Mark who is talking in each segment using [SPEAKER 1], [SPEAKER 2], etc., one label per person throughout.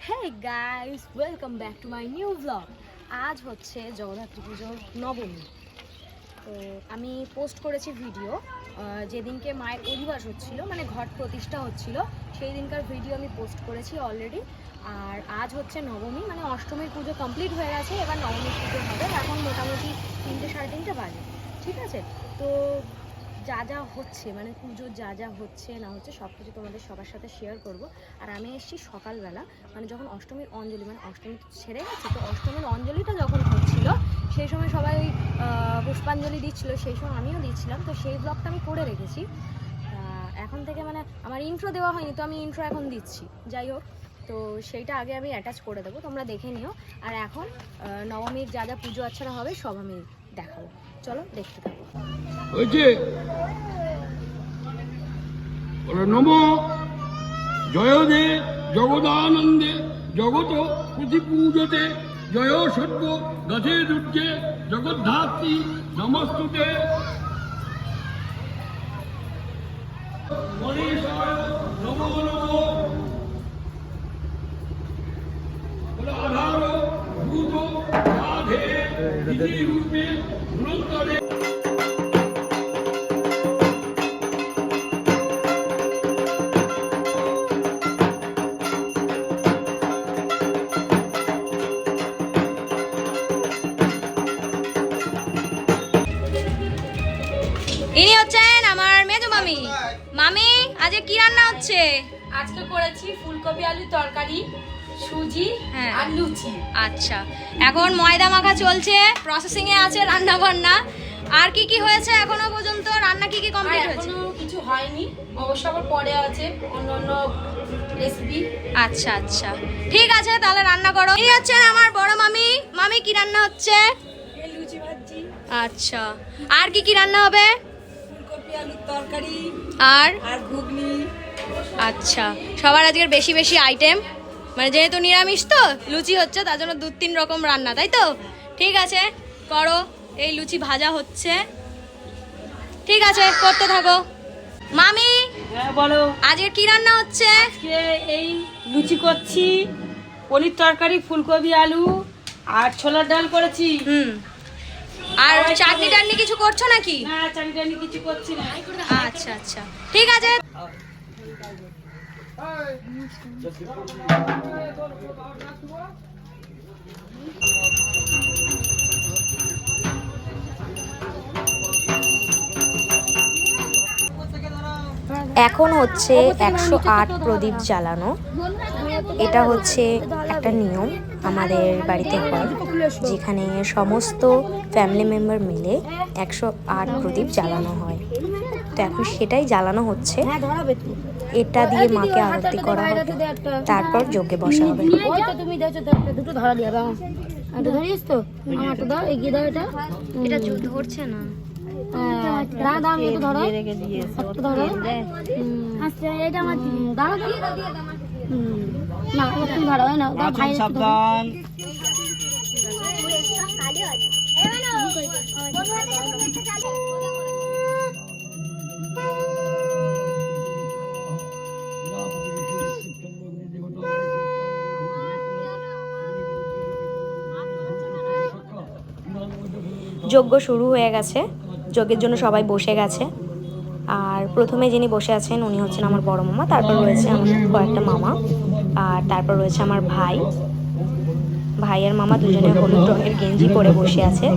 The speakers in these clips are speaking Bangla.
[SPEAKER 1] Hey guys, welcome back to my new vlog. আজ হচ্ছে জগদ্ধাত্রী পুজোর নবমী। তো আমি পোস্ট করেছি ভিডিও যেদিনকে মায়ের অধিবাস হচ্ছিল, মানে ঘট প্রতিষ্ঠা হচ্ছিল, সেই দিনকার ভিডিও আমি পোস্ট করেছি অলরেডি। আর আজ হচ্ছে নবমী, মানে অষ্টমীর পুজো কমপ্লিট হয়ে গেছে, এবার নবমীর পুজো হবে। এখন মোটামুটি 3টে সাড়ে 3টে বাজে, ঠিক আছে? তো যা যা হচ্ছে, মানে পুজোর যা যা হচ্ছে না হচ্ছে সব কিছু তোমাদের সবার সাথে শেয়ার করব। আর আমি এসেছি সকালবেলা, মানে যখন অষ্টমীর অঞ্জলি, মানে অষ্টমী ছেড়ে গেছে, তো অষ্টমীর অঞ্জলিটা যখন হচ্ছিল সেই সময় সবাই ওই পুষ্পাঞ্জলি দিচ্ছিল, সেই সময় আমিও দিচ্ছিলাম। তো সেই ব্লগটা আমি করে রেখেছি। এখন থেকে মানে আমার ইন্ট্রো দেওয়া হয়নি, তো আমি ইন্ট্রো এখন দিচ্ছি। যাই হোক, তো সেইটা আগে আমি অ্যাটাচ করে দেবো, তোমরা দেখে নিও। আর এখন নবমীর যা যা পুজো আর্চনা হবে সব আমি দেখাবো, চলো দেখতে থাকো।
[SPEAKER 2] নম জয়দে জগদানন্দে জগত প্রতিপূজতে জয় সর্ব গধে দুর্গে জগদ্ধাত্রী নমস্তুতে গণেশায় নমো নমো আধার ভূত আধে রূপে ধুরন্তরে।
[SPEAKER 1] ইনি হচ্ছেন আমার মেজো মামি। মামি, আজকে কি রান্না হচ্ছে?
[SPEAKER 3] আজকে করেছি ফুলকপি আলুর তরকারি, সুজি আর লুচি।
[SPEAKER 1] আচ্ছা, এখন ময়দা মাখা চলছে, প্রসেসিং এ আছে রান্না বান্না। আর কি কি হয়েছে এখনো পর্যন্ত? রান্না কি কি কমপ্লিট হয়েছে?
[SPEAKER 3] এখনো কিছু হয়নি, অবশ্য আবার পরে আছে অন্য রেসিপি।
[SPEAKER 1] আচ্ছা আচ্ছা, ঠিক আছে, তাহলে রান্না করো। এই হচ্ছেন আমার বড় মামি। মামি, কি রান্না হচ্ছে?
[SPEAKER 3] লুচি ভাজি।
[SPEAKER 1] আচ্ছা, আর কি কি রান্না হবে?
[SPEAKER 3] ফুলকপি আলুর তরকারি
[SPEAKER 1] আর
[SPEAKER 3] ঘুগনি।
[SPEAKER 1] আচ্ছা, সবার আজকের বেশি বেশি আইটেম, মানে যেহেতু নিরামিষ তো লুচি হচ্ছে, তার জন্য 2-3 রকম রান্না, তাই তো? ঠিক আছে, করো। এই লুচি ভাজা হচ্ছে, ঠিক আছে, করতে থাকো। মামি,
[SPEAKER 3] হ্যাঁ বলো।
[SPEAKER 1] আজকে কি রান্না হচ্ছে?
[SPEAKER 3] আজকে এই লুচি করছি, পনির তরকারি, ফুলকপি আলু আর ছোলার ডাল করেছি।
[SPEAKER 1] আর চাটনি টাটনি কিছু করছো নাকি?
[SPEAKER 3] না, চাটনি কিছু করছি না।
[SPEAKER 1] আচ্ছা আচ্ছা, ঠিক আছে। এখন হচ্ছে 108 প্রদীপ জ্বালানো। এটা হচ্ছে একটা নিয়ম আমাদের বাড়িতে হয়, যেখানে সমস্ত ফ্যামিলি মেম্বার মিলে 108 প্রদীপ জ্বালানো হয়। তো এখন সেটাই জ্বালানো হচ্ছে। এটা দিয়ে মাকে আরতি করা হবে, তারপর যজ্ঞে বসা হবে। এটা ধরছে না। যজ্ঞ শুরু হয়ে গেছে, যজ্ঞের জন্য সবাই বসে গেছে। আর প্রথমে যিনি বসে আছেন উনি হচ্ছেন আমার বড় মামা, তারপর রয়েছে আমার কয়েকটা মামা, আর তারপর রয়েছে আমার ভাই আর মামা, দুজনে হলুদ রঙের গেঞ্জি পরে বসে আছে।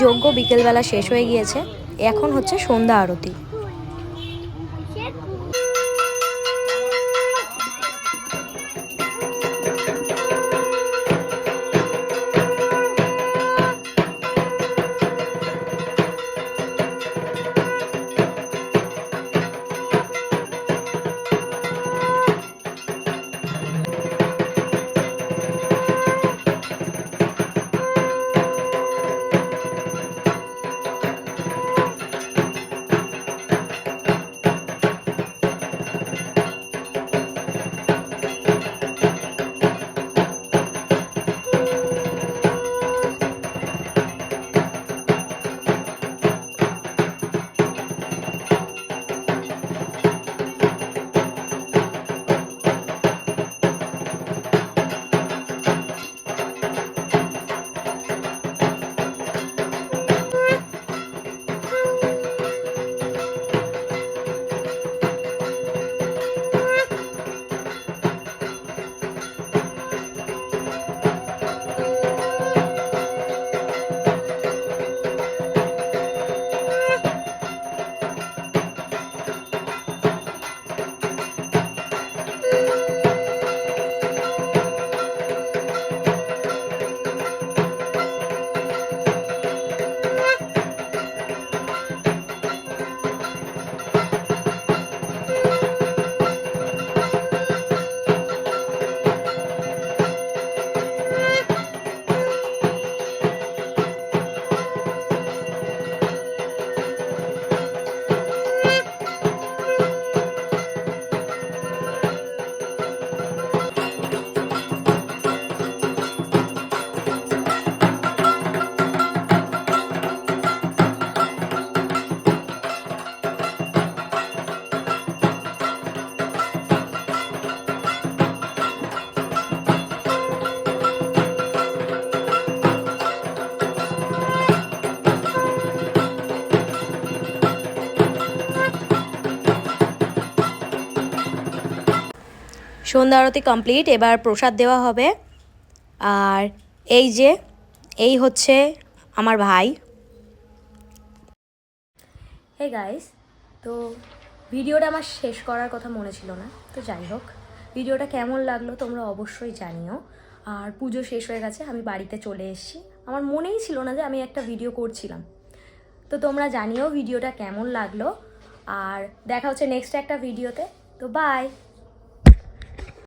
[SPEAKER 1] যজ্ঞ বিকেলবেলা শেষ হয়ে গিয়েছে, এখন হচ্ছে সন্ধ্যা আরতি। সন্ধ্যা আরতি কমপ্লিট, এবার প্রসাদ দেওয়া হবে। আর এই হচ্ছে আমার ভাই। হে গাইস, তো ভিডিওটা আমার শেষ করার কথা মনে ছিল না, তো যাই হোক, ভিডিওটা কেমন লাগলো তোমরা অবশ্যই জানিও। আর পুজো শেষ হয়ে গেছে, আমি বাড়িতে চলে এসেছি, আমার মনেই ছিল না যে আমি একটা ভিডিও করছিলাম। তো তোমরা জানিও ভিডিওটা কেমন লাগলো, আর দেখা হচ্ছে নেক্সট একটা ভিডিওতে। তো বাই।